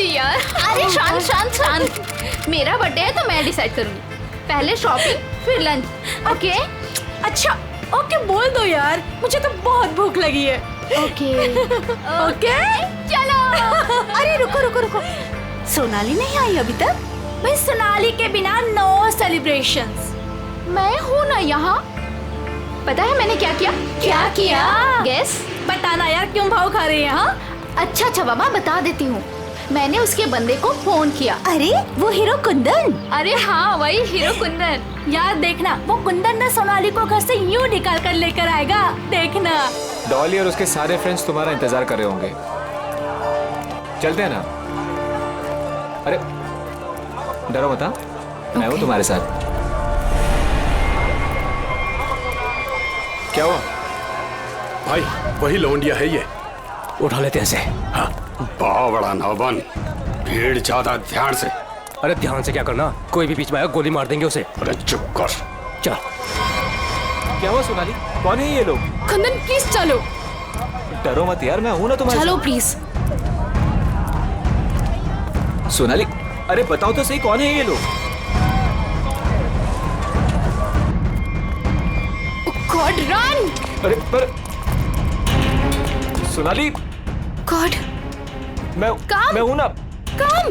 थी यार। अरे शांत शांत शांत, मेरा बर्थडे है तो मैं डिसाइड करूंगी। पहले शॉपिंग फिर लंच, ओके? अच्छा ओके बोल दो यार, मुझे तो बहुत भूख लगी है। ओके ओके चलो। अरे रुको रुको रुको, सोनाली नहीं आई अभी तक? भाई सोनाली के बिना नो सेलिब्रेशंस। मैं हूँ ना यहाँ। पता है मैंने क्या किया? क्या किया? गेस। बताना यार, क्यों भाव खा रही है? हाँ अच्छा अच्छा बाबा बता देती हूँ। मैंने उसके बंदे को फोन किया। अरे वो हीरो कुंदन। अरे हाँ वही हीरो कुंदन। यार देखना, वो कुंदन ना सोनाली को घर से यूं निकाल कर लेकर आएगा, देखना। डॉली और उसके सारे फ्रेंड्स तुम्हारा इंतजार कर रहे होंगे। चलते हैं ना? अरे डरो मत, मैं हूँ तुम्हारे साथ। क्या हुआ भाई? वही लौंडिया है ये। उठा लेते हैं इसे। हाँ, बड़ा ना बन, भीड़ ज्यादा, ध्यान से। अरे ध्यान से क्या करना, कोई भी बीच में आया गोली मार देंगे उसे। अरे चुप कर। चल। क्या हुआ सोनाली, कौन है ये लोग? कुंदन प्लीज चलो। डरो मत यार, मैं हूं ना तुम्हारे चलो साथ। प्लीज। सोनाली अरे बताओ तो सही, कौन है ये लोग? God run. अरे पर सोनाली, गॉड मैं हूं ना। कम।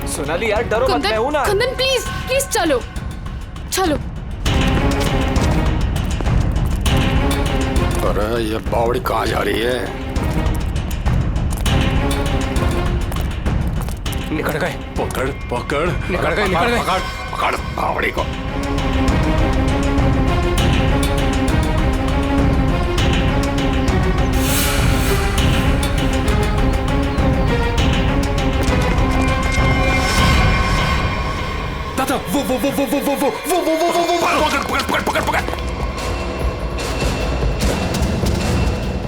सोनाली यार डरो मत, मैं हूं ना। कुंदन प्लीज प्लीज चलो चलो। अरे ये बावड़ी कहाँ जा रही है? निकल गए। पकड़ पकड़, निकल गए, निकल गए। पकड़ पकड़ बावड़ी को। दादा वो पकड़ पकड़ पकड़।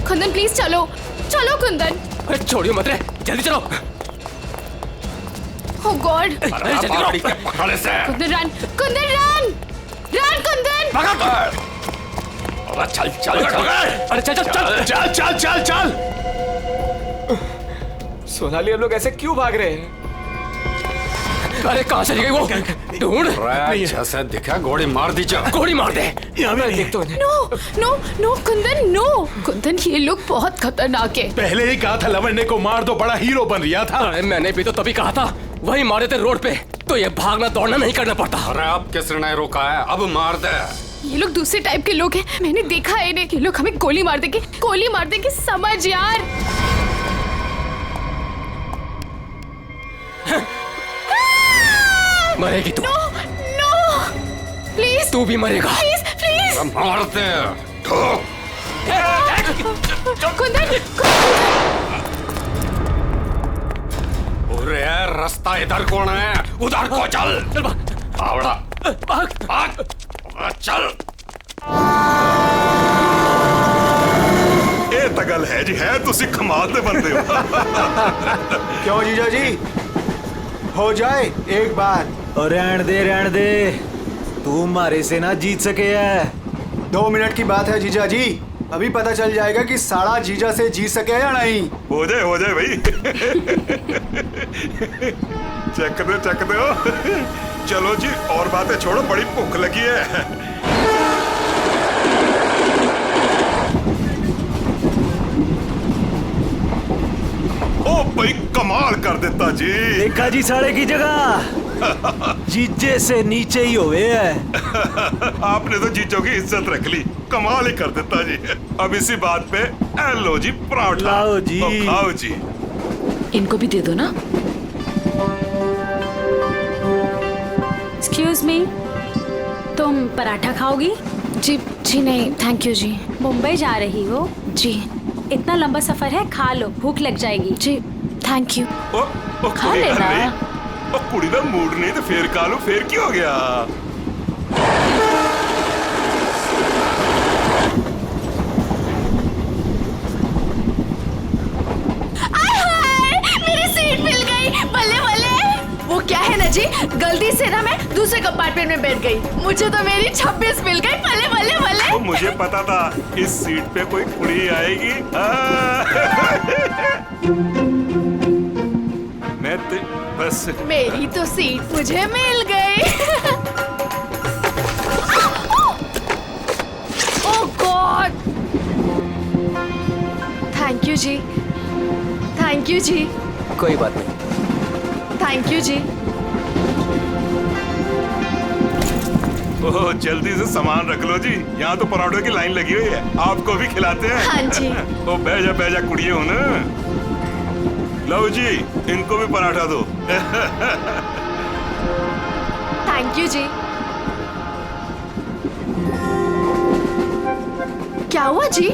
कुंदन प्लीज चलो चलो कुंदन। अरे छोड़ियो मत रे, जल्दी चलो। ओह गॉड। अरे बावड़ी के पकड़ से। Kundan run, Kundan run, run Kundan. पकड़। अरे चल चल चल। अरे चल चल चल चल चल चल चल। सोनाली हम लोग ऐसे क्यों भाग रहे हैं? अरे कहाँ चली गई वो? ढूंढ। जैसे दिखा गोली मार दी, जा गोली मार दे। मैं देखता हूँ। No no no Kundan no. Kundan ये लोग बहुत खतरनाक है। पहले ही कहा था लवंडे को मार दो, बड़ा हीरो बन रहा था। अरे मैंने भी तो तभी कहा था, वही मारे थे रोड पे, तो ये भागना दौड़ना नहीं करना पड़ता। अरे अब किसने रोका है? अब मार दे। ये लोग दूसरे टाइप के लोग हैं, मैंने देखा है इन्हें। ये लोग हमें गोली मार देंगे, समझ यार। मरेगी तू। No no please. तू भी मरेगा। Please please. मार दे। ठोक। कुंदन अरे रास्ता इधर कौन है? उधर को चल। आवड़ा भाग भाग। चल। ਇਹ ਤਾਂ ਗੱਲ ਹੈ ਜੀ, ਹੈ ਤੁਸੀਂ ਕਮਾਲ ਦੇ ਬੰਦੇ ਹੋ। क्यों जीजा जी, हो जाए एक बार। और रहन दे, तू मारे से ना जीत सके है। 2 मिनट की बात है जीजा जी, अभी पता चल जाएगा कि साड़ा जीजा से जीत सके या नहीं। हो जाए भाई। चक दो। चलो जी और बातें छोड़ो, बड़ी भूख लगी है। ओ भाई कमाल कर देता जी। देखा जी साड़े की जगह जीजे से नीचे ही हुए है। आपने तो जीजों की इज्जत रख ली, कमाल ही कर देता जी। अब इसी बात पे लो जी पराठा। लाओ जी। तो खाओ जी। इनको भी दे दो ना। एक्सक्यूज मी, तुम पराठा खाओगी? जी नहीं थैंक यू जी। मुंबई जा रही हो? जी इतना लंबा सफर है, खा लो, भूख लग जाएगी। जी थैंक यू। ओ खा लेना। ओ कुड़ी दा मूड नहीं तो फिर खा लो, फिर क्या हो गया? मेरी सीट मिल गई, बल्ले बल्ले। वो क्या है ना जी, गलती से ना मैं दूसरे कंपार्टमेंट में बैठ गई, मुझे तो मेरी 26 मिल गई, बल्ले बल्ले बल्ले। तो मुझे पता था इस सीट पे कोई कुड़ी आएगी। मैं तो बस मेरी तो सीट मुझे मिल गई। ओह गॉड, थैंक यू जी, थैंक यू जी, कोई बात नहीं। थैंक यू जी। ओह जल्दी से सामान रख लो जी, यहाँ तो पराठों की लाइन लगी हुई है, आपको भी खिलाते हैं। हाँ जी। ओ बैजा कुड़िए हो ना। लो जी, इनको भी पराठा दो। थैंक यू जी। क्या हुआ जी,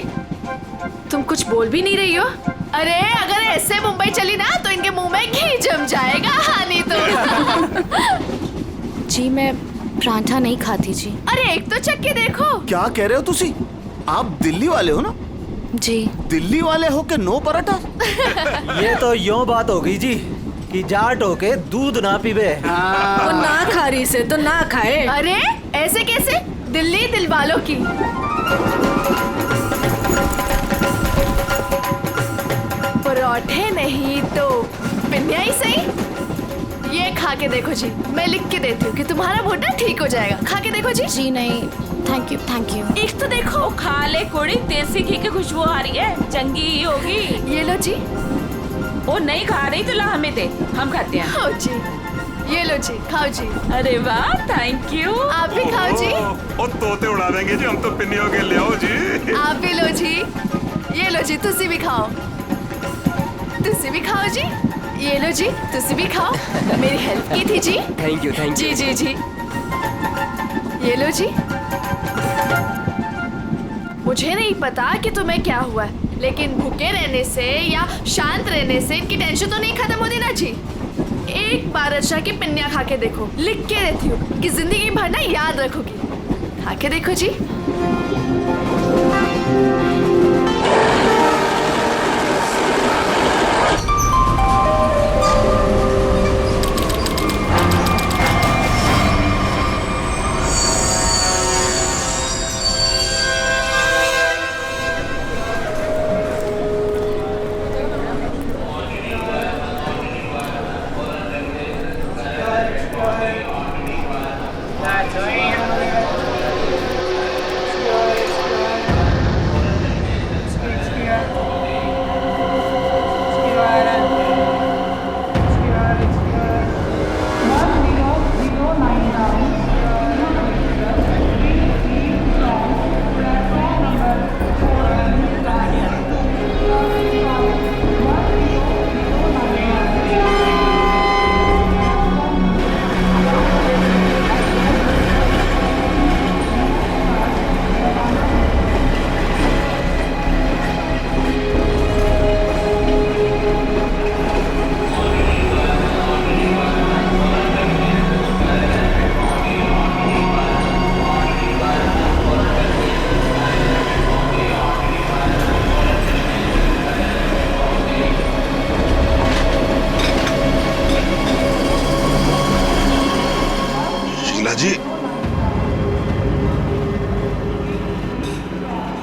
तुम कुछ बोल भी नहीं रही हो? अरे अगर ऐसे मुंबई चली ना तो इनके मुंह में घी जम जाएगा। हाँ नहीं तो। जी मैं पराठा नहीं खाती जी। अरे एक तो चख के देखो। क्या कह रहे हो तुसी? आप दिल्ली वाले हो ना? जी दिल्ली वाले हो के नो पराठा? ये तो यूं बात हो गई जी कि जाट हो के दूध ना पीवे। वो ना खा रही से तो ना खाए। अरे ऐसे कैसे? दिल्ली दिल वालों की। पराठे नहीं तो पिन्निया ही सही। ये खा के देखो जी, मैं लिख के देती हूँ कि तुम्हारा भुट्टा ठीक हो जाएगा। खा के देखो जी। जी नहीं, थैंक यू थैंक यू। एक तो देखो। खा ले कुड़ी, देसी घी की खुशबू आ रही है, चंगी ही होगी। ये लो जी। वो नहीं खा रही तो ला हमें दे, हम खाते हैं। खाओ जी, ये लो जी, खाओ जी। अरे वाह, थैंक यू। आप भी खाओ जी। ओ तोते उड़ा देंगे जी, हम तो पिन्नियों के ले आओ जी। आप भी लो जी, ये लो जी, तुसी भी खाओ। तुसी भी खाओ जी, ये लो जी, तुसी भी खाओ। मेरी हेल्प की थी जी। थैंक यू थैंक जी जी जी, ये लो जी। मुझे नहीं पता कि तुम्हें क्या हुआ है, लेकिन भूखे रहने से या शांत रहने से इनकी टेंशन तो नहीं खत्म होती ना जी। एक बार अच्छा की पिन्निया खा के देखो, लिख के रहती हूँ कि जिंदगी भर ना याद रखोगी। खा के देखो जी।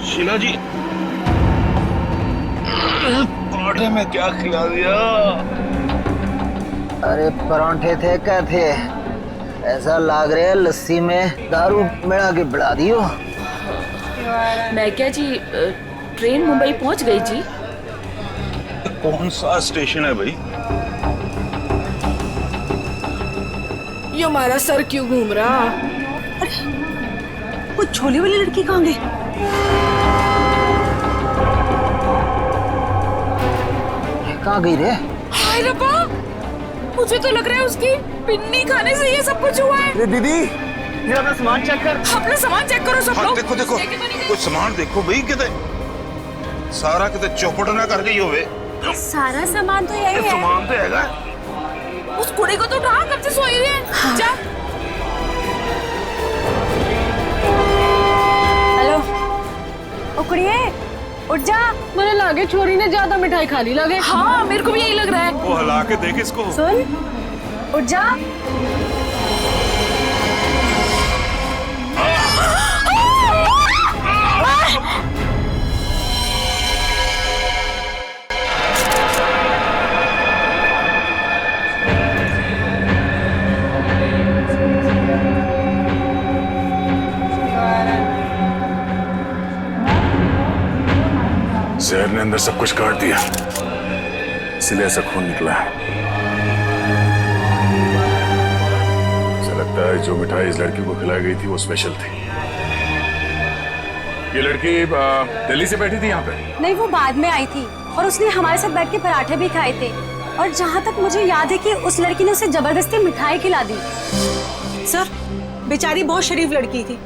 शीला जी, पराठे में क्या खिला दिया? अरे परांठे थे क्या थे? ऐसा लाग रहा है लस्सी में दारू मिला के बढ़ा दियो। मैं क्या जी, ट्रेन मुंबई पहुंच गई जी। कौन सा स्टेशन है भाई? ये हमारा सर क्यों घूम रहा? अरे वो छोले वाली लड़की कहाँ गई? कहाँ गई रे? हाय रब्बा, मुझे तो लग रहा है उसकी पिन्नी खाने से ये सब कुछ हुआ है। दीदी ये अपना सामान चेक कर। अपना सामान चेक करो सब लोग। देखो देखो, कुछ सामान देखो भाई, कितने सारा कितने चौपट ना कर गई होवे। सारा सामान तो यही है। सामान तो हैगा। उस कुड़ी को तो उठा, कब से सोई हुई है। हाँ। जा। हेलो, ओ कुड़िए उठ जा। मुझे लगे छोरी ने ज्यादा मिठाई खा ली लगे। हाँ मेरे को भी यही लग रहा है। वो हिला के देख इसको। सुन, उठ जा। जहर ने अंदर सब कुछ काट दिया, इसलिए ऐसा खून निकला है। मुझे लगता है जो मिठाई इस लड़की को खिलाई गई थी वो स्पेशल थी। ये लड़की दिल्ली से बैठी थी यहाँ पे? नहीं, वो बाद में आई थी और उसने हमारे साथ बैठ के पराठे भी खाए थे। और जहाँ तक मुझे याद है कि उस लड़की ने उसे जबरदस्ती मिठाई खिला दी। सर, बेचारी बहुत शरीफ लड़की थी,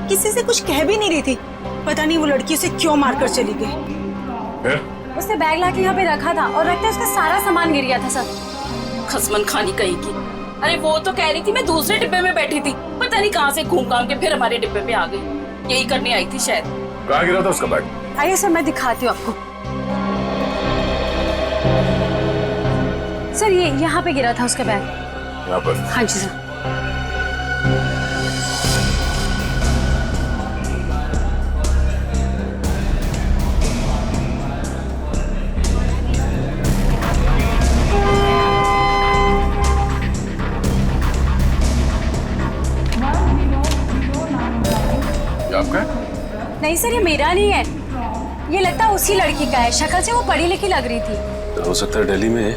किसी से कुछ कह भी नहीं रही थी। पता नहीं वो लड़की उसे क्यों मारकर चली गई। फिर? उसने बैग लाके यहाँ पे रखा था और रखते उसका सारा सामान गिर गया था सर। खसमन खानी कहीं की। अरे वो तो कह रही थी मैं दूसरे डिब्बे में बैठी थी, पता नहीं कहाँ से घूम घाम के फिर हमारे डिब्बे में आ गई। यही करने आई थी शायद। कहाँ गिरा था उसका बैग? आइए सर, मैं दिखाती हूँ आपको। सर, ये यहाँ पे गिरा था उसका बैग। यहाँ पर? हाँ जी सर। आपका? नहीं सर, ये मेरा नहीं है, ये लगता है उसी लड़की का है। शक्ल से वो पढ़ी लिखी लग रही थी। तो हो सकता है दिल्ली में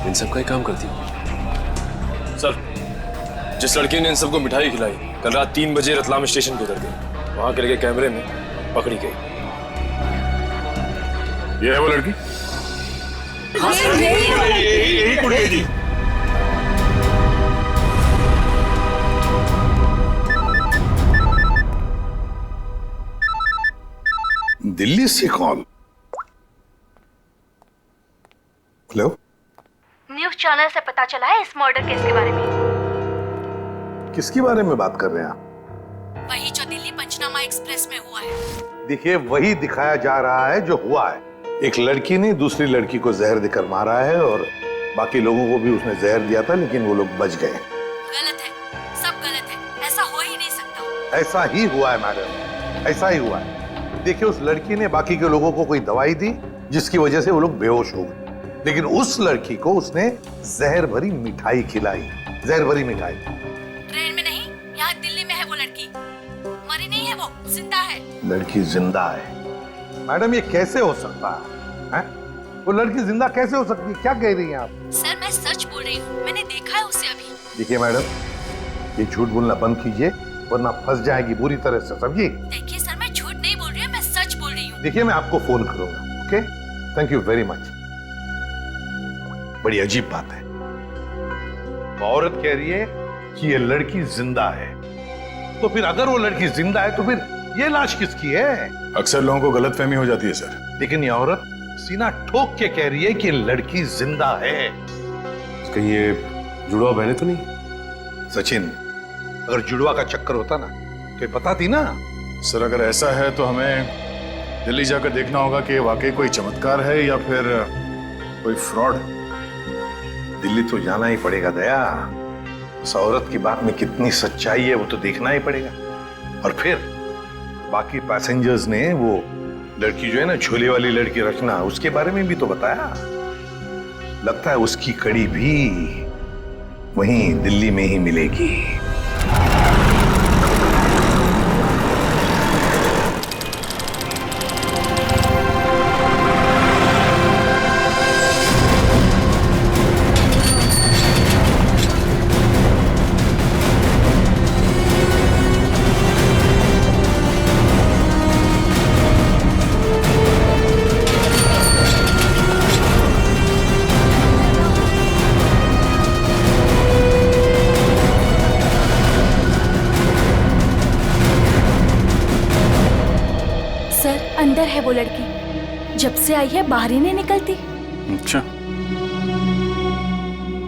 इन सब का ही काम करती हो। सर, जिस लड़की ने इन सबको मिठाई खिलाई कल रात 3 बजे रतलाम स्टेशन पे उतर गई, वहां के लगे कैमरे में पकड़ी गई। ये है वो लड़की? यही कुड़ी जी। दिल्ली से कॉल। हेलो, न्यूज़ चैनल से पता चला है इस मर्डर केस के बारे में। किसके बारे में बात कर रहे हैं आप? वही जो दिल्ली पंचनामा एक्सप्रेस में हुआ है। देखिए, वही दिखाया जा रहा है जो हुआ है। एक लड़की ने दूसरी लड़की को जहर देकर मारा है और बाकी लोगों को भी उसने जहर दिया था, लेकिन वो लोग बच गए। गलत है, सब गलत है, ऐसा हो ही नहीं सकता। ऐसा ही हुआ है मैडम, ऐसा ही हुआ है। देखिए, उस लड़की ने बाकी के लोगों को कोई दवाई दी जिसकी वजह से वो लोग बेहोश हो गए, लेकिन उस लड़की को उसने जहर भरी मिठाई खिलाई। जहर भरी मिठाई। ट्रेन में नहीं, यहाँ दिल्ली में है वो लड़की। मरी नहीं है, वो जिंदा है। लड़की जिंदा है? मैडम, ये कैसे हो सकता है? वो लड़की जिंदा कैसे हो सकती है? क्या कह रही हैं आप? सर, मैं सच बोल रही हूँ, मैंने देखा है उसे अभी। देखिए मैडम, ये झूठ बोलना बंद कीजिए वरना फंस जाएगी बुरी तरह से, समझी? देखिए सर, मैं झूठ नहीं बोल रही हूँ, मैं सच बोल रही हूँ। देखिए, मैं आपको फोन करूंगा। Okay, thank you very much. बड़ी अजीब बात है, वो औरत कह रही है कि ये लड़की जिंदा है। तो फिर अगर वो लड़की जिंदा है तो फिर ये लाश किसकी है? अक्सर लोगों को गलतफहमी हो जाती है सर। लेकिन ये औरत सीना ठोक के कह रही है कि लड़की जिंदा है। कहीं ये जुड़वा बहने तो नहीं? सचिन, अगर जुड़वा का चक्कर होता ना तो ये बताती ना। सर, अगर ऐसा है तो हमें दिल्ली जाकर देखना होगा कि वाकई कोई चमत्कार है या फिर कोई फ्रॉड। दिल्ली तो जाना ही पड़ेगा दया। उस औरत की बात में कितनी सच्चाई है वो तो देखना ही पड़ेगा। और फिर बाकी पैसेंजर्स ने वो लड़की जो है ना, झोले वाली लड़की रचना, उसके बारे में भी तो बताया। लगता है उसकी कड़ी भी वहीं दिल्ली में ही मिलेगी। अंदर है वो लड़की, जब से आई है बाहर ही नहीं निकलती। अच्छा,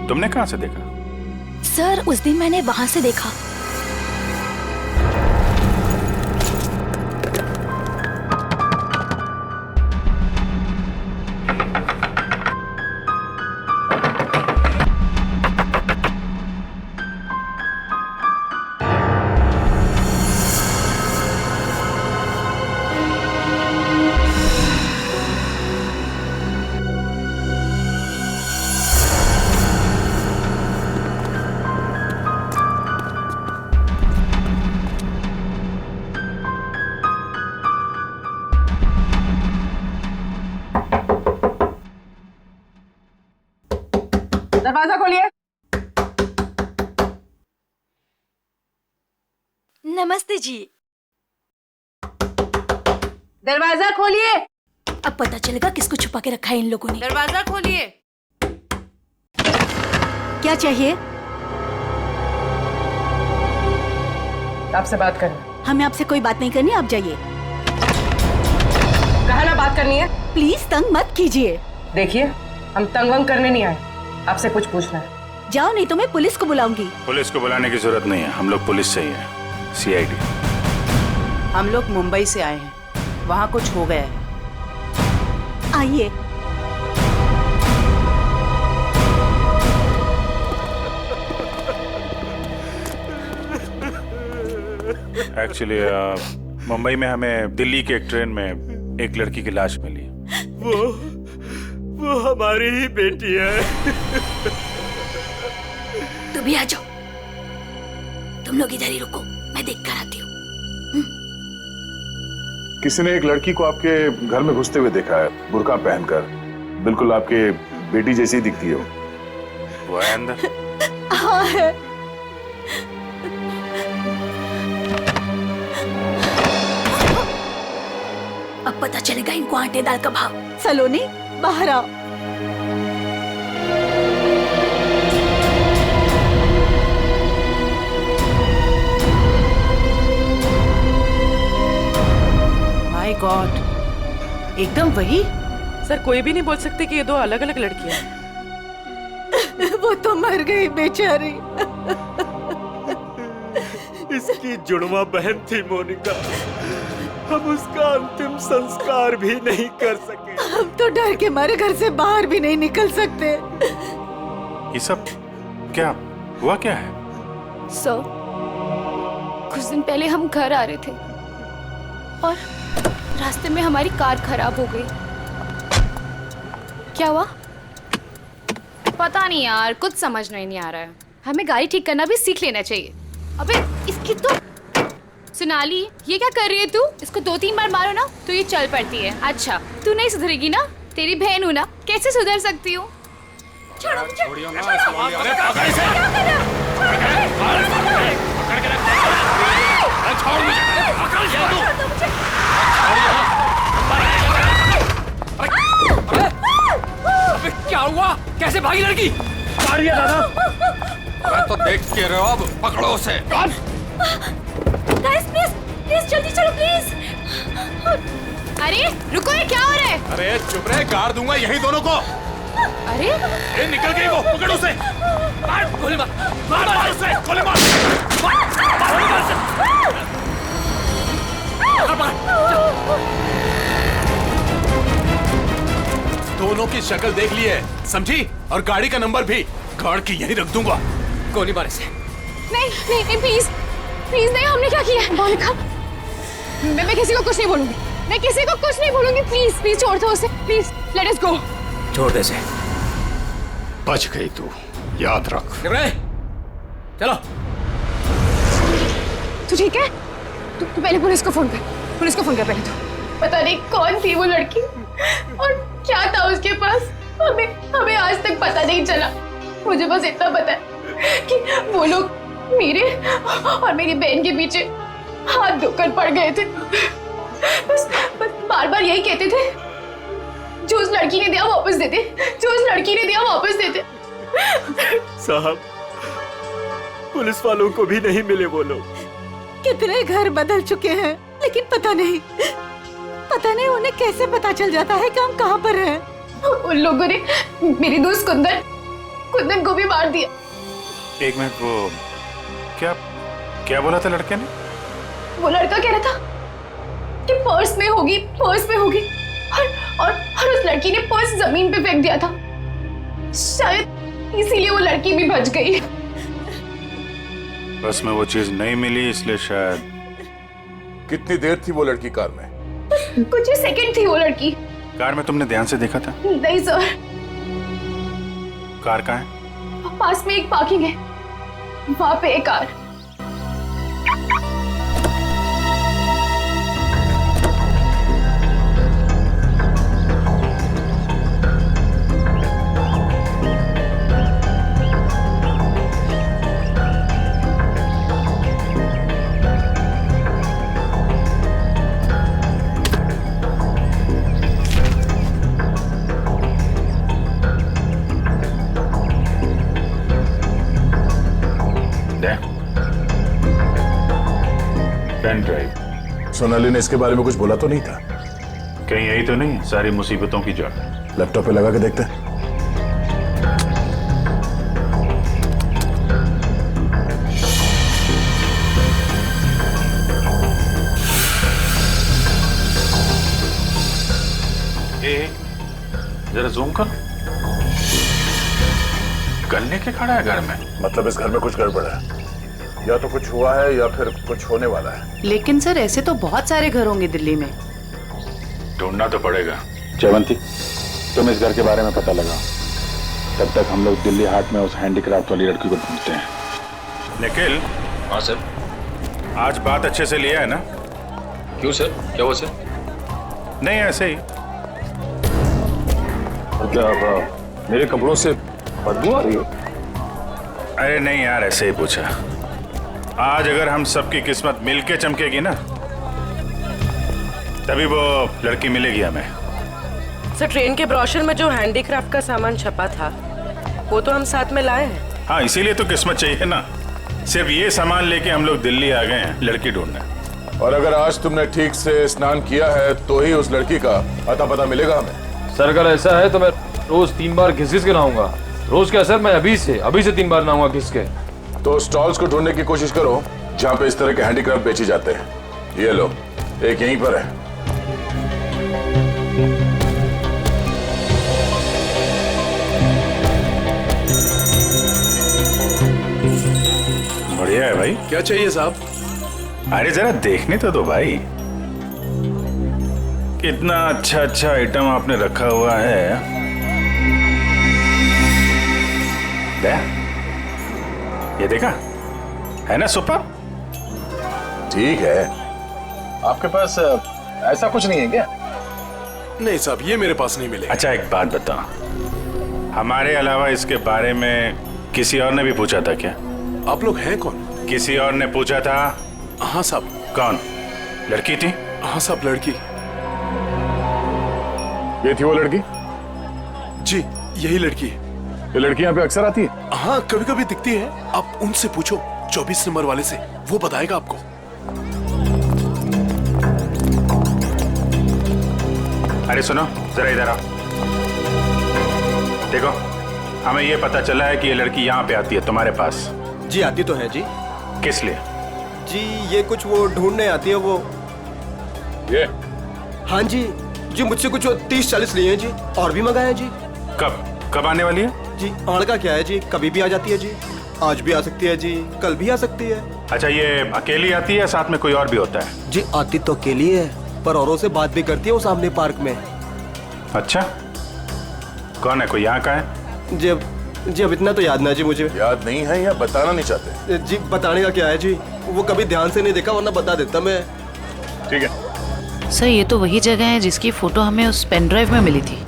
तुमने कहां से देखा? सर, उस दिन मैंने वहां से देखा। दरवाजा खोलिए। नमस्ते जी। दरवाजा खोलिए। अब पता चलेगा किसको छुपा के रखा है इन लोगों ने। दरवाजा खोलिए। क्या चाहिए? आपसे बात करनी। हमें आपसे कोई बात नहीं करनी, आप जाइए। कहा ना बात करनी है। प्लीज तंग मत कीजिए। देखिए, हम तंग वंग करने नहीं आए, आपसे कुछ पूछना है। जाओ, नहीं तो मैं पुलिस को बुलाऊंगी। पुलिस को बुलाने की जरूरत नहीं है, हम लोग पुलिस से ही हैं, CID। हम लोग मुंबई से आए हैं, वहाँ कुछ हो गया है। आइए। एक्चुअली मुंबई में हमें दिल्ली के एक ट्रेन में एक लड़की की लाश मिली। वो हमारी ही बेटी है। तुम भी आ जाओ। तुम लोग इधर ही रुको, मैं देख कर आती हूँ। किसी ने एक लड़की को आपके घर में घुसते हुए देखा है, बुर्का पहनकर, बिल्कुल आपके बेटी जैसी दिखती है वो है अंदर? हाँ है। अब पता चलेगा इनको आटे दाल का भाव। सलोनी, बाहर आओ। माय गॉड, एकदम वही। सर, कोई भी नहीं बोल सकते कि ये दो अलग अलग लड़कियां हैं। वो तो मर गई बेचारी। इसकी जुड़वा बहन थी मोनिका। हम उसका अंतिम संस्कार भी नहीं कर सके। हम तो डर के मारे घर से बाहर भी नहीं निकल सकते। ये सब क्या हुआ, क्या है? सर, कुछ दिन पहले हम घर आ रहे थे और रास्ते में हमारी कार खराब हो गई। क्या हुआ? पता नहीं यार, कुछ समझ नहीं आ रहा है। हमें गाड़ी ठीक करना भी सीख लेना चाहिए। अबे इसकी तो सोनाली, ये क्या कर रही है तू? इसको 2-3 बार मारो ना तो ये चल पड़ती है। अच्छा, तू नहीं सुधरेगी ना? तेरी बहन हूँ ना, कैसे सुधर सकती हूँ? छोड़ो मुझे। क्या हुआ? कैसे भागी लड़की? मारिए दादा। मैं तो देख के रहे हो, अब पकड़ो उसे। गाइस प्लीज, प्लीज जल्दी चलो प्लीज। अरे रुको, ये क्या हो रहा है? अरे चुप रहे, गाड़ दूंगा यही दोनों को। अरे ए, निकल गई वो, पकड़ उसे। मार, गोली मार, मार उसे, गोली मार। दोनों की शक्ल देख ली है, समझी? और गाड़ी का नंबर भी गाड़ के यहीं रख दूंगा। गोली मार इसे। नहीं नहीं नहीं, प्लीज प्लीज नहीं, हमने क्या किया है? मोनिका, मैं किसी को कुछ नहीं बोलूंगी। मैं किसी को कुछ नहीं बोलूंगी। प्लीज प्लीज छोड़ दो उसे, प्लीज लेट अस गो। छोड़ दे इसे। बच गई तू, याद रख। चलो। तू ठीक है? तू पहले पुलिस को फोन कर। पुलिस को फोन कर पहले तो। पता नहीं कौन थी वो लड़की और क्या था उसके पास, हमें आज तक पता नहीं चला। मुझे बस इतना पता है कि वो लोग मेरे और मेरी बहन के पीछे हाथ धोकर पड़ गए थे। बस बार बार यही कहते थे, जो उस लड़की ने दिया वापस देते, जो उस लड़की ने दिया वापस देते। साहब, पुलिस वालों को भी नहीं मिले वो लोग। कितने घर बदल चुके हैं, लेकिन पता नहीं उन्हें कैसे पता चल जाता है कि हम कहाँ पर हैं। उन लोगों ने मेरी दोस्त कुंदन को भी मार दिया। एक मिनट, वो क्या बोला था लड़के ने? वो लड़का कह रहा था कि पर्स में होगी और उस लड़की ने पर्स जमीन पे फेंक दिया था। शायद इसीलिए वो लड़की भी बच गई। बस में वो चीज नहीं मिली, इसलिए शायद। कितनी देर थी वो लड़की कार में? कुछ ही सेकंड थी वो लड़की। कार में तुमने ध्यान से देखा था? नहीं सर। कार कहाँ है? पास में एक पार्किंग है, वहां पे एक कार। Pen drive. सोनाली ने इसके बारे में कुछ बोला तो नहीं था? कहीं यही तो नहीं सारी मुसीबतों की जड़? लैपटॉप पे लगा के देखते हैं। जरा जूम कर। गन लेके खड़ा है घर में, मतलब इस घर में कुछ गड़बड़ है, या तो कुछ हुआ है या फिर कुछ होने वाला है। लेकिन सर ऐसे तो बहुत सारे घर होंगे दिल्ली में। ढूंढना तो पड़ेगा। जयवंती, तुम इस घर के बारे में पता लगाओ, तब तक हम लोग दिल्ली हाट में उस हैंडीक्राफ्ट वाली लड़की को ढूंढते हैं। निखिल। हाँ सर। आज बात अच्छे से लिया है ना? क्यों सर, क्या हुआ सर? नहीं ऐसे ही। क्या मेरे कपड़ों से बदबू आ रही है? अरे नहीं यार, ऐसे ही पूछा। आज अगर हम सबकी किस्मत मिलके चमकेगी ना, तभी वो लड़की मिलेगी हमें। सर ट्रेन के ब्रोशर में जो हैंडीक्राफ्ट का सामान छपा था वो तो हम साथ में लाए हैं। हाँ, इसीलिए तो किस्मत चाहिए ना। सिर्फ ये सामान लेके हम लोग दिल्ली आ गए हैं लड़की ढूंढने। और अगर आज तुमने ठीक से स्नान किया है तो ही उस लड़की का अता पता मिलेगा हमें। सर अगर ऐसा है तो मैं रोज 3 बार घिस के नहाऊंगा। रोज क्या सर, मैं अभी से 3 बार नहाऊंगा घिस के। तो स्टॉल्स को ढूंढने की कोशिश करो जहाँ पे इस तरह के हैंडीक्राफ्ट बेचे जाते हैं। ये लो, एक यहीं पर है। बढ़िया है भाई। क्या चाहिए साहब? अरे जरा देखने तो दो भाई, कितना अच्छा अच्छा आइटम आपने रखा हुआ है। ये देखा है ना, सुपर। ठीक है, आपके पास ऐसा कुछ नहीं है क्या? नहीं साहब, ये मेरे पास नहीं मिलेगा। अच्छा एक बात बताओ, हमारे अलावा इसके बारे में किसी और ने भी पूछा था क्या? आप लोग हैं कौन? किसी और ने पूछा था? हाँ साहब। कौन? लड़की थी? हाँ साहब, लड़की। ये थी वो लड़की? जी यही लड़की है। ये लड़की यहाँ पे अक्सर आती है? हाँ कभी कभी दिखती है। आप उनसे पूछो 24 नंबर वाले से, वो बताएगा आपको। अरे सुनो जरा इधर आओ। देखो, हमें ये पता चला है कि ये लड़की यहाँ पे आती है तुम्हारे पास। जी आती तो है जी। किस लिए? जी ये कुछ वो ढूंढने आती है वो। ये? हाँ जी मुझसे कुछ 30-40 लिए हैं जी, और भी मंगाए हैं जी। कब आने वाली है? जी आड़ का क्या है जी, कभी भी आ जाती है जी। आज भी आ सकती है जी, कल भी आ सकती है। अच्छा, ये अकेली आती है या साथ में कोई और भी होता है? जी आती तो अकेली है, पर औरों से बात भी करती है वो सामने पार्क में। अच्छा, कौन है? कोई यहाँ का है? जी अब इतना तो याद ना जी मुझे। याद नहीं है या बताना नहीं चाहते? जी बताने का क्या है जी, वो कभी ध्यान से नहीं देखा, वरना बता देता मैं। ठीक है सर, ये तो वही जगह है जिसकी फोटो हमें उस पेन ड्राइव में मिली थी।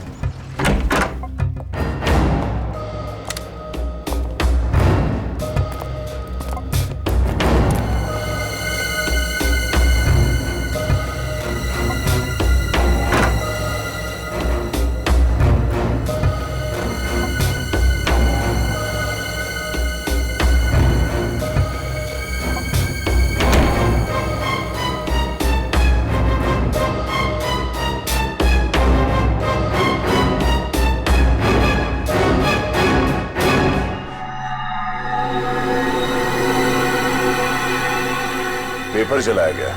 पेपर जलाया गया,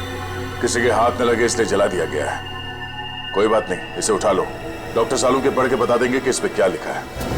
किसी के हाथ न लगे इसलिए जला दिया गया है। कोई बात नहीं, इसे उठा लो। डॉक्टर सालू के पढ़ के बता देंगे कि इस पे क्या लिखा है।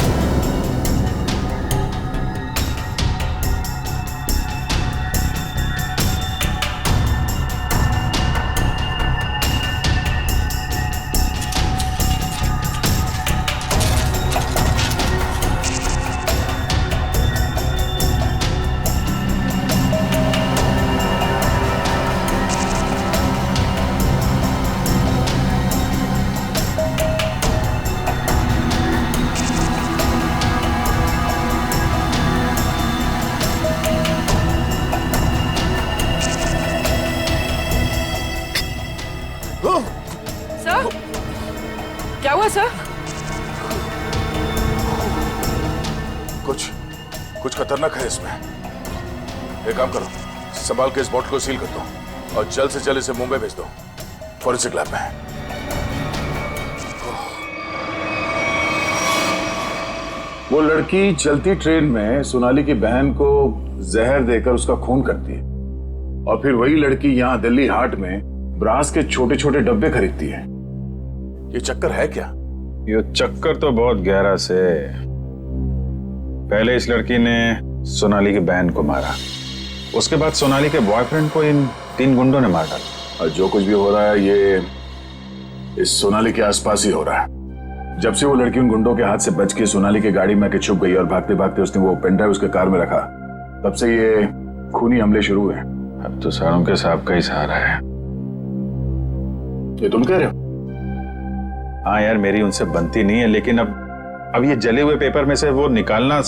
सर क्या हुआ सर? कुछ खतरनाक है इसमें। एक काम करो, संभाल के इस बॉटल को सील कर दो। और जल्द से जल्द इसे मुंबई भेज दो फॉरेंसिक लैब में। वो लड़की चलती ट्रेन में सोनाली की बहन को जहर देकर उसका खून करती है और फिर वही लड़की यहाँ दिल्ली हाट में ब्रास के छोटे छोटे डब्बे खरीदती है। ये चक्कर है क्या? ये चक्कर तो बहुत गहरा से। पहले इस लड़की ने सोनाली की बहन को मारा, उसके बाद सोनाली के बॉयफ्रेंड को इन 3 गुंडों ने मार डाला। और जो कुछ भी हो रहा है ये इस सोनाली के आसपास ही हो रहा है। जब से वो लड़की उन गुंडों के हाथ से बच के सोनाली की गाड़ी में आके छुप गई और भागते भागते उसने वो पेन ड्राइव उसके कार में रखा, तब से ये खूनी हमले शुरू हुए। अब तो सारों के साहब का ही सहारा है। ये तुम कह रहे हो? हाँ यार, मेरी उनसे बनती नहीं है, लेकिन अब ये जले हुए पेपर में से वो निकालना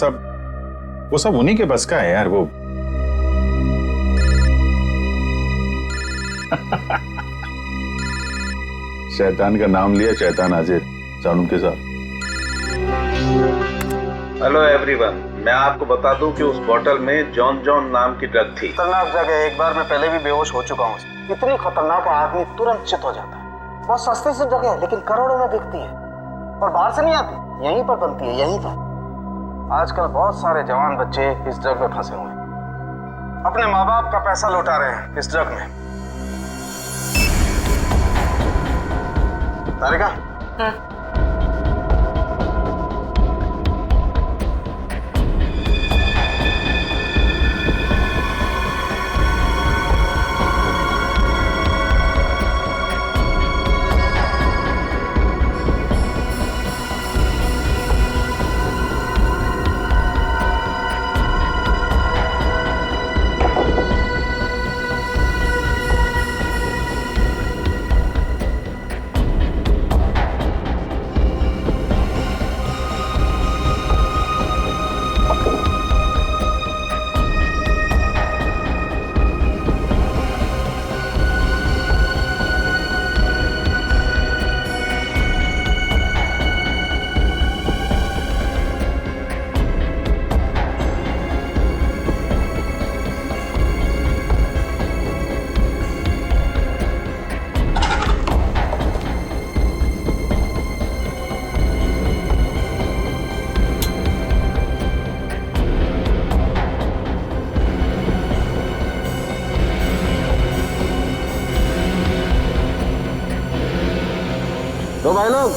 वो सब उन्हीं के बस का है यार। वो शैतान का नाम लिया, शैतान हाजिर। सानुम के साथ। हेलो एवरीवन, मैं आपको बता दूं कि उस बोतल में जॉन जॉन नाम की ड्रग थी। खतरनाक जगह, एक बार मैं पहले भी बेहोश हो चुका हूँ। इतनी खतरनाक आदमी तुरंत चित हो जाता है। बहुत सस्ती सी जगह है लेकिन करोड़ों में बिकती है और बाहर से नहीं आती, यहीं पर बनती है, यहीं पर। आजकल बहुत सारे जवान बच्चे इस ड्रग में फंसे हुए हैं, अपने माँ बाप का पैसा लौटा रहे हैं इस ड्रग में। तारिका, तो भाई लोग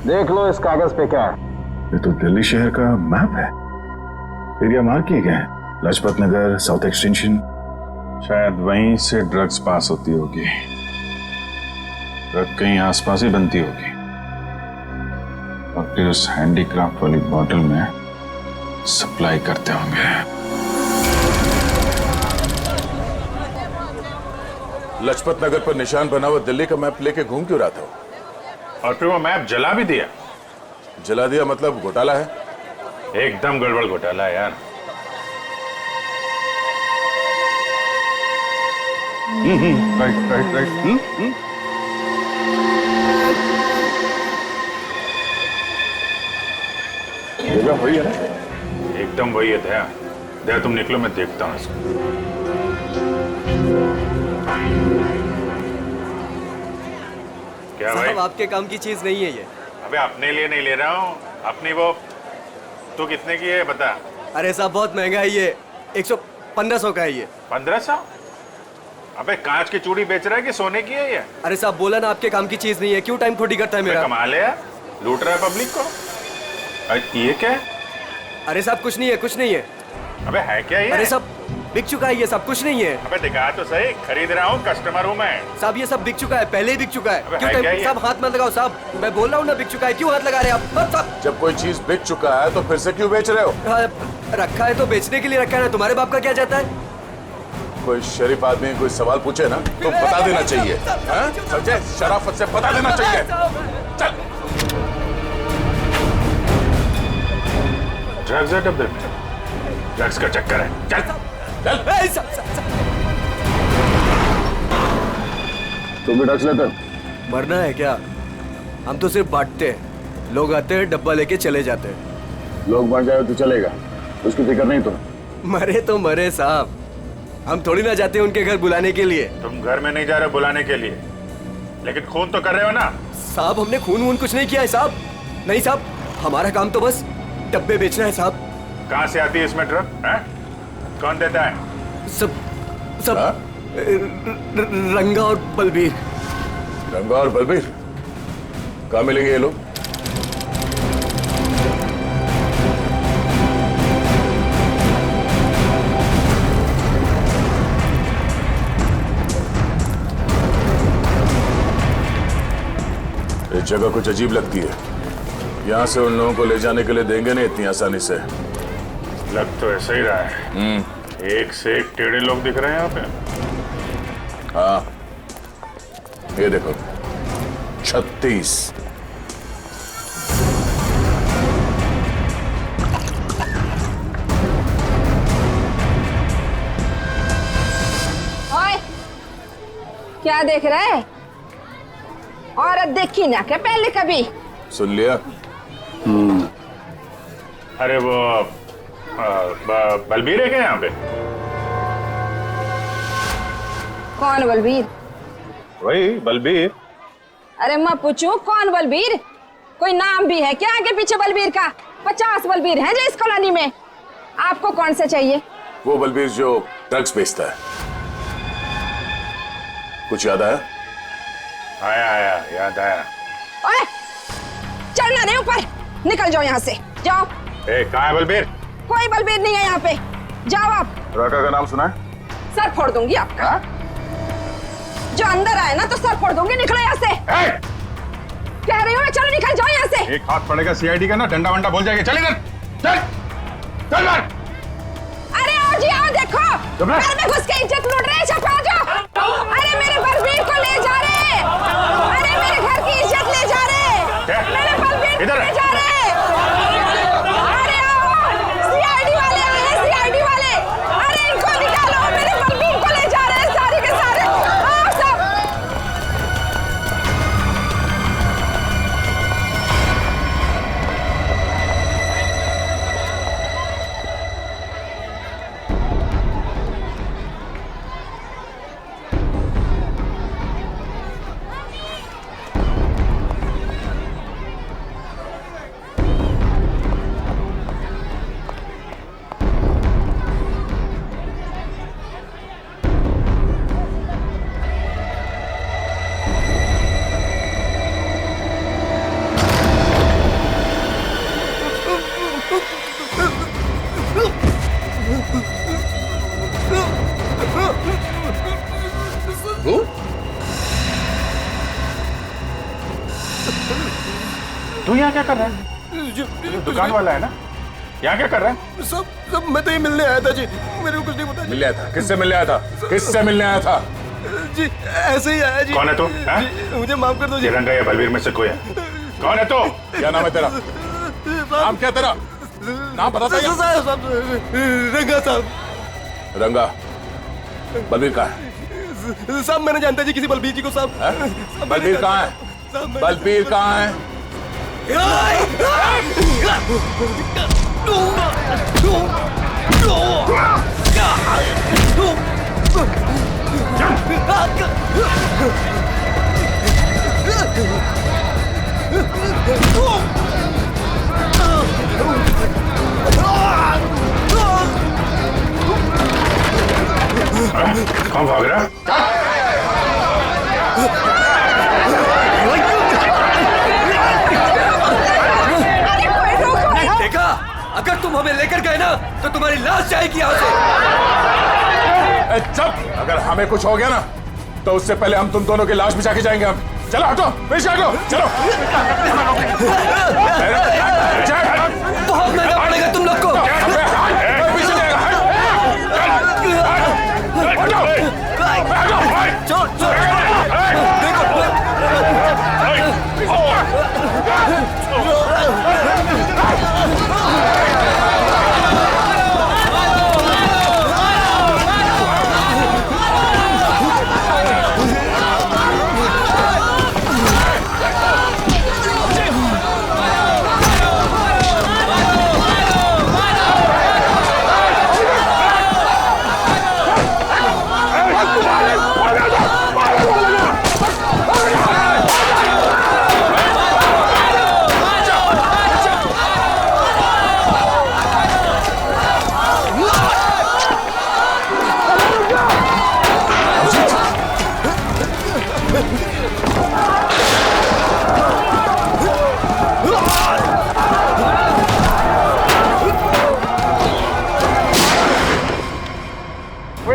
देख लो इस कागज पे क्या है। ये तो दिल्ली शहर का मैप है। एरिया मार्क किए गए हैं, लाजपत नगर, साउथ एक्सटेंशन। शायद वहीं से ड्रग्स पास होती होगी। ड्रग कहीं आसपास ही बनती होगी और फिर उस हैंडीक्राफ्ट वाली बॉटल में सप्लाई करते होंगे। लाजपत नगर पर निशान बना हुआ दिल्ली का मैप लेके घूम क्यों रहा था? और फिर वो मैप जला भी दिया। जला दिया मतलब घोटाला है? एकदम गड़बड़ घोटाला है यार। Right right right. जगह वही है ना? एकदम वही है दया। दया तुम निकलो, मैं देखता हूँ इसको। क्या भाई? साहब आपके काम की चीज नहीं है ये। अबे अपने लिए नहीं ले रहा हूँ, अपनी वो। तू कितने की है बता? अरे साहब बहुत महंगा है ये, 1500 का है ये। 1500? अबे कांच की चूड़ी बेच रहा है कि सोने की है ये? अरे साहब बोला ना आपके काम की चीज नहीं है, क्यों टाइम खोटी करता है मेरा? कमाल है यार, लूट रहा है पब्लिक को। अरे ये क्या है? अरे साहब कुछ नहीं है, कुछ नहीं है। अबे है क्या ये? अरे साहब बिक चुका है ये सब, कुछ नहीं है। अबे दिखा तो सही, खरीद रहा हूँ, कस्टमर हूँ मैं। साहब ये सब बिक चुका है, पहले ही बिक चुका है। अबे क्यों है क्या ये? साहब हाथ मत लगाओ साहब, मैं बोल रहा हूँ ना बिक चुका है, क्यों हाथ लगा रहे हैं आप? साहब जब कोई चीज बिक चुका है तो फिर से क्यों बेच रहे हो? रखा है तो बेचने के लिए रखा है ना, तुम्हारे बाप का क्या जाता है? कोई शरीफ आदमी कोई सवाल पूछे ना तो बता देना चाहिए, समझे? शराफत से बता देना चाहिए। चल ड्रग्स है डब्बे में, ड्रग्स का चक्कर है। चल चल। तुम भी ड्रग्स लेते? मरना है क्या? हम तो सिर्फ बांटते हैं, लोग आते हैं डब्बा लेके चले जाते हैं। लोग मर जाए तो चलेगा, उसकी फिक्र नहीं तुम्हें? मरे तो मरे साहब, हम थोड़ी ना जाते उनके घर बुलाने के लिए। तुम घर में नहीं जा रहे बुलाने के लिए, लेकिन खून तो कर रहे हो ना। साहब हमने खून वून कुछ नहीं किया है साहब। नहीं साहब, हमारा काम तो बस डब्बे बेचना है साहब। कहाँ से आती है इसमें ट्रक है? कौन देता है? सब रंगा और बलबीर। रंगा और बलबीर कहाँ मिलेंगे ये लोग? ये जगह कुछ अजीब लगती है। यहाँ से उन लोगों को ले जाने के लिए देंगे नहीं इतनी आसानी से। लग तो ऐसा ही रहा है। एक से एक टेढ़े लोग दिख रहे हैं यहाँ पे। हाँ, ये देखो 36। ओए, क्या देख रहा है? औरत देखी ना क्या पहले कभी? सुन लिया? अरे वो बलबीर है क्या यहाँ पे? कौन बलबीर? वही बलबीर। अरे मैं पूछूं कौन बलबीर? कोई नाम भी है क्या आगे पीछे बलबीर का? 50 बलबीर हैं जो इस कॉलोनी में। आपको कौन सा चाहिए? वो बलबीर जो ड्रग्स बेचता है। कुछ याद आया? आया याद आया। ओए, चढ़ना नहीं ऊपर, निकल जाओ यहाँ से, जाओ। कहाँ है बलबीर? कोई बलबीर नहीं है यहाँ पे, जाओ आप। राका का नाम सुना है? सर फोड़ दूंगी आपका। जो अंदर आए ना तो सर फोड़ दूंगी, निकलो यहाँ से। कह रही हूँ मैं, चलो निकल जाओ यहाँ से। एक हाथ पड़ेगा सीआईडी का ना, डंडा वंडा बोल जाएगा। चल इधर, चल चल मार। अरे आओ जी आओ, देखो घर में घुस के इज्जत लूट रहे हैं। अरे मेरे बलबीर को ले जा रहे, अरे मेरे घर की इज्जत ले जा रहे, मेरे बलबीर को ले जा रहे। अरे आओ, सीआईडी वाले आए हैं, सीआईडी वाले। अरे इनको निकालो, मेरे बलबीर को ले जा रहे हैं सारे के सारे। आओ सब। तू यहाँ क्या कर रहा है? दुकान वाला है ना? यहाँ क्या कर रहा है? सब मैं तो ही मिलने आया था जी, मेरे को कुछ नहीं पता। मिलने आया था? किससे मिलने आया था? किससे मिलने आया था? जी ऐसे ही आया जी। कौन है तू? मुझे माफ कर दो जी। रंगा या बलबीर में से कोई है? कौन है तू? क्या नाम है तेरा? नाम क्या तेरा? नाम पता था? रंगा साहब। रंगा। बलबीर कहाँ है? साहब मैंने जानता जी किसी बलबीर जी को साहब। बलबीर कहाँ है? बलबीर कहाँ है? कौन भाग रहा? देखा, अगर तुम हमें लेकर गए ना तो तुम्हारी लाश जाएगी यहाँ से। चुप! अगर हमें कुछ हो गया ना तो उससे पहले हम तुम दोनों की लाश बिछा के जाएंगे। हम चलो, हटो, पीछे हटो, चलो। बहुत महंगा पड़ेगा तुम लोग को।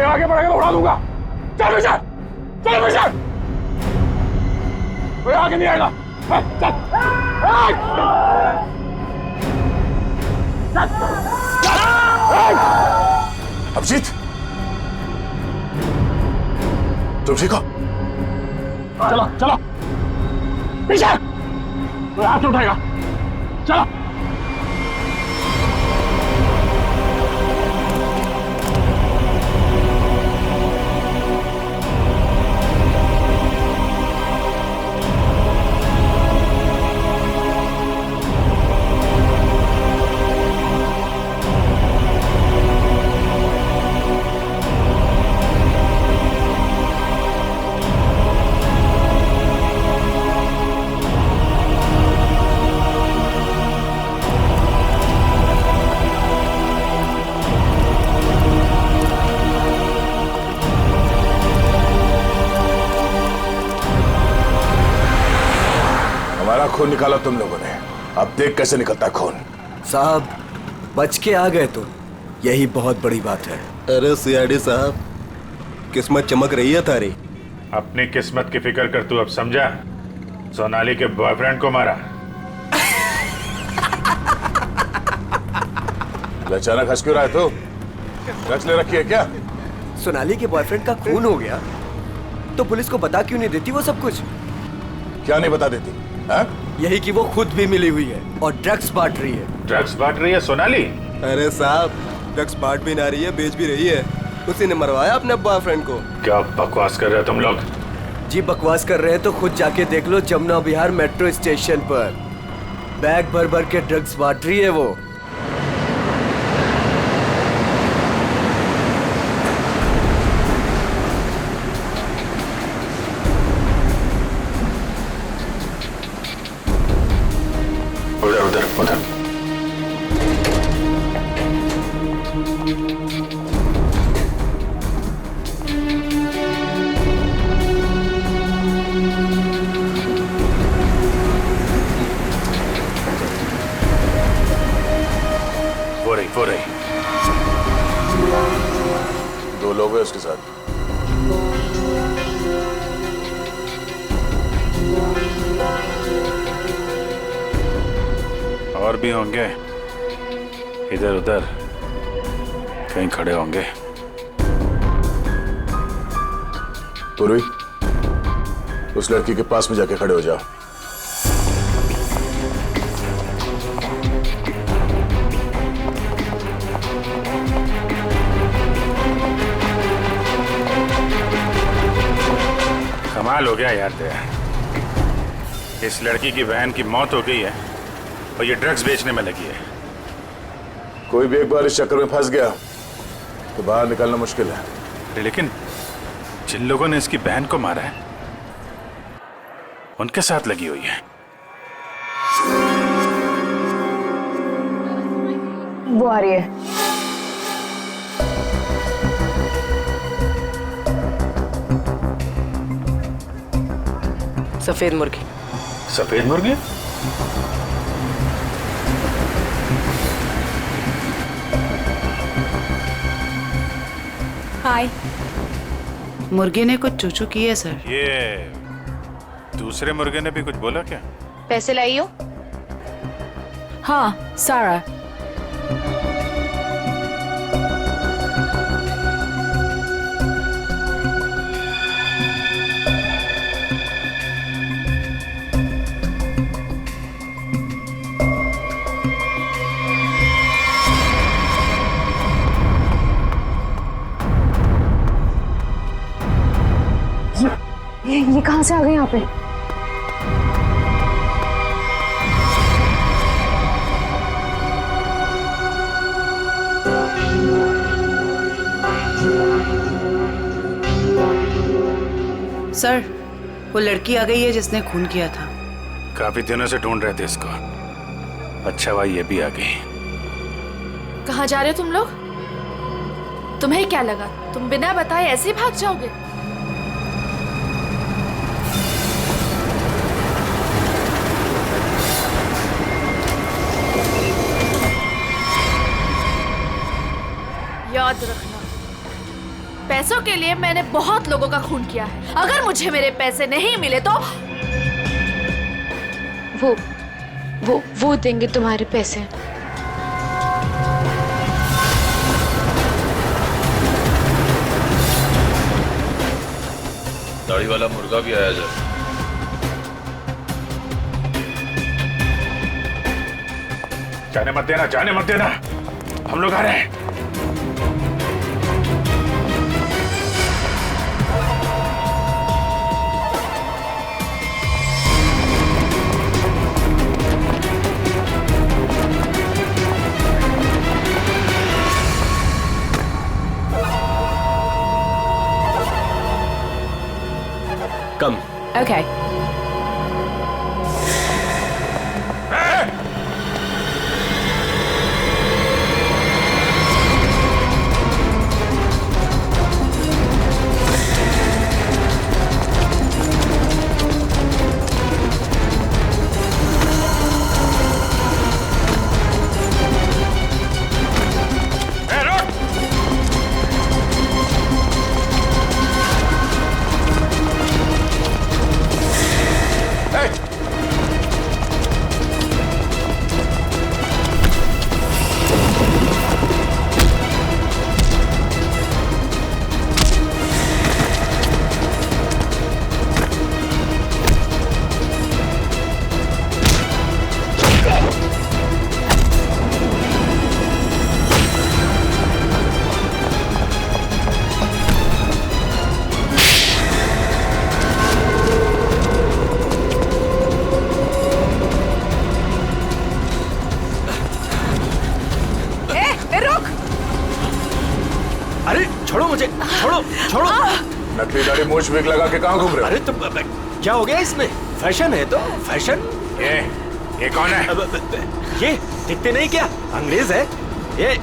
आगे बढ़ेगा तो उड़ा दूंगा। चल पीछे, चल पीछे। कोई आगे नहीं आएगा। चल। अभिजीत, तुम ठीक हो? चलो चलो पीछे, कोई हाथ उठाएगा। चलो। खून निकाला तुम लोगों ने, अब देख कैसे निकलता है खून। साहब बच के आ गए तो यही बहुत बड़ी बात है। अरे सीआईडी साहब, किस्मत चमक रही है तारी। अपनी किस्मत की फिक्र कर, तू अब समझा? सोनाली के बॉयफ्रेंड को मारा। अचानक हंस क्यों रहा है तू? ड्रग्स ले रखी है क्या? सोनाली के बॉयफ्रेंड का खून हो गया तो पुलिस को बता क्यों नहीं देती वो सब कुछ? क्या नहीं बता देती? यही कि वो खुद भी मिली हुई है और ड्रग्स बांट रही है। ड्रग्स बांट रही है सोनाली? अरे साहब, ड्रग्स बांट भी ना रही है, बेच भी रही है। उसी ने मरवाया अपने बॉयफ्रेंड को। क्या बकवास कर रहे हो तुम लोग? जी बकवास कर रहे हैं तो खुद जाके देख लो, जमुना विहार मेट्रो स्टेशन पर बैग भर भर के ड्रग्स बांट रही है वो। उधर उधर उधर। वो रही। दो लोग हैं उसके साथ। और भी होंगे, इधर उधर कहीं खड़े होंगे। पूर्वी, उस लड़की के पास में जाके खड़े हो जाओ। कमाल हो गया यार तेरा। इस लड़की की बहन की मौत हो गई है और ये ड्रग्स बेचने में लगी है। कोई भी एक बार इस चक्कर में फंस गया तो बाहर निकलना मुश्किल है। लेकिन जिन लोगों ने इसकी बहन को मारा है उनके साथ लगी हुई है। वो आ रही है। सफेद मुर्गी। सफेद मुर्गी? हाय। मुर्गे ने कुछ चूचू की है सर। ये दूसरे मुर्गे ने भी कुछ बोला क्या? पैसे लाई हो? हाँ, सारा। ये कहां से आ गए यहाँ पे? सर, वो लड़की आ गई है जिसने खून किया था। काफी दिनों से ढूंढ रहे थे इसको। अच्छा भाई ये भी आ गई। कहाँ जा रहे हो तुम लोग? तुम्हें क्या लगा तुम बिना बताए ऐसे ही भाग जाओगे? याद रखना, पैसों के लिए मैंने बहुत लोगों का खून किया है। अगर मुझे मेरे पैसे नहीं मिले तो वो देंगे तुम्हारे पैसे। दाढ़ी वाला मुर्गा भी आया जब। जाने मत देना, जाने मत देना, हम लोग आ रहे हैं। कम। Okay. छोड़ो। नकली दाढ़ी मूछ विग लगा के कहाँ घूम रहे हो? अरे तो क्या हो गया इसमें? फैशन है तो फैशन। ये कौन है? ये दिखते नहीं क्या? अंग्रेज है ये।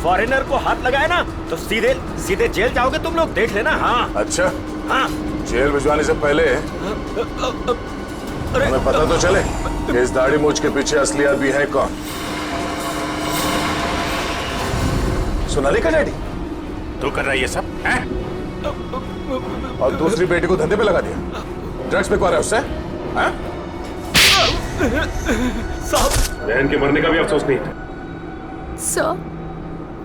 फॉरेनर को हाथ लगाए ना तो सीधे सीधे जेल जाओगे तुम लोग, देख लेना। हाँ अच्छा, हाँ। जेल भिजवाने से पहले हमें पता तो चले कि इस दाढ़ी मूछ के पीछे असली आदमी है कौन। सोनाली का डैडी तू कर रहा है ये सब हैं? और दूसरी बेटी को धंधे पे लगा दिया, ड्रग्स पे रहा है उससे। साहब, बहन के मरने का भी अफसोस नहीं था। सर,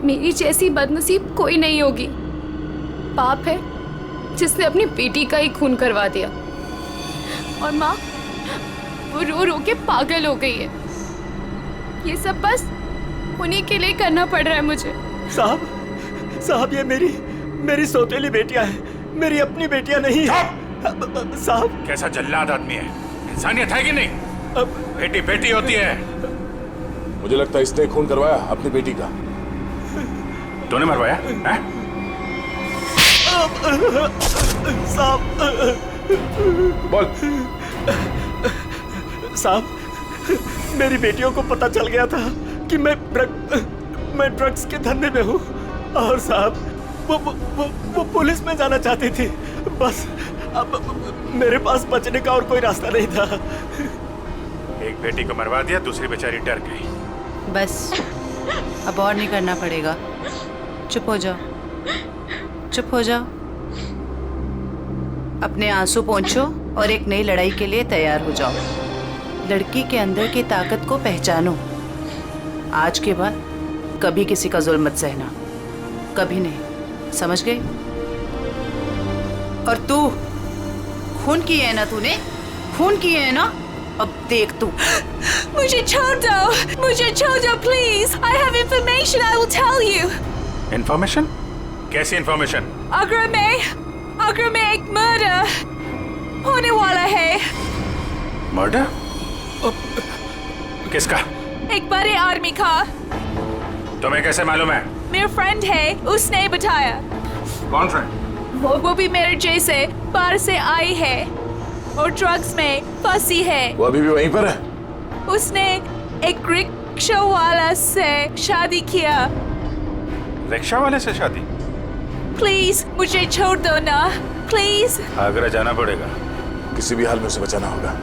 मेरी जैसी बदनसीब कोई नहीं होगी। पाप है जिसने अपनी बेटी का ही खून करवा दिया, और माँ वो रो रो के पागल हो गई है। ये सब बस उन्हीं के लिए करना पड़ रहा है मुझे। साहब ये मेरी सौतेली बेटियां हैं, मेरी अपनी बेटियां नहीं है। साहब कैसा जल्लाद आदमी है, इंसानियत है कि नहीं? बेटी बेटी होती है। मुझे लगता है इसने खून करवाया अपनी बेटी का। तूने मरवाया है? साहब बोल। साहब, मेरी बेटियों को पता चल गया था कि मैं ड्रग्स के धंधे में हूँ, और साहब वो पुलिस में जाना चाहती थी। बस अब मेरे पास बचने का और कोई रास्ता नहीं था। एक बेटी को मरवा दिया, दूसरी बेचारी डर गई। बस अब और नहीं करना पड़ेगा। चुप हो जाओ, चुप हो जाओ। अपने आंसू पोंछो और एक नई लड़ाई के लिए तैयार हो जाओ। लड़की के अंदर की ताकत को पहचानो। आज के बाद कभी किसी का जुल्म मत सहना, कभी नहीं, समझ गए? और तू खून किए है ना, तूने खून किए है ना, अब देख तू। मुझे छोड़ दो, मुझे छोड़ दो please. I have information, I will tell you. Information? कैसी इंफॉर्मेशन? आगरा में एक मर्डर होने वाला है। मर्डर? किसका? एक बड़े आर्मी का। तुम्हें कैसे मालूम है? मेरा फ्रेंड है, उसने बताया। कौन फ्रेंड? वो भी मेरे जैसे बाहर से आई है और ड्रग्स में फंसी है। वो अभी भी वहीं पर है? उसने एक रिक्शा वाला से शादी किया। रिक्शा वाले से शादी? प्लीज मुझे छोड़ दो ना, प्लीज। आगरा जाना पड़ेगा। किसी भी हाल में उसे बचाना होगा।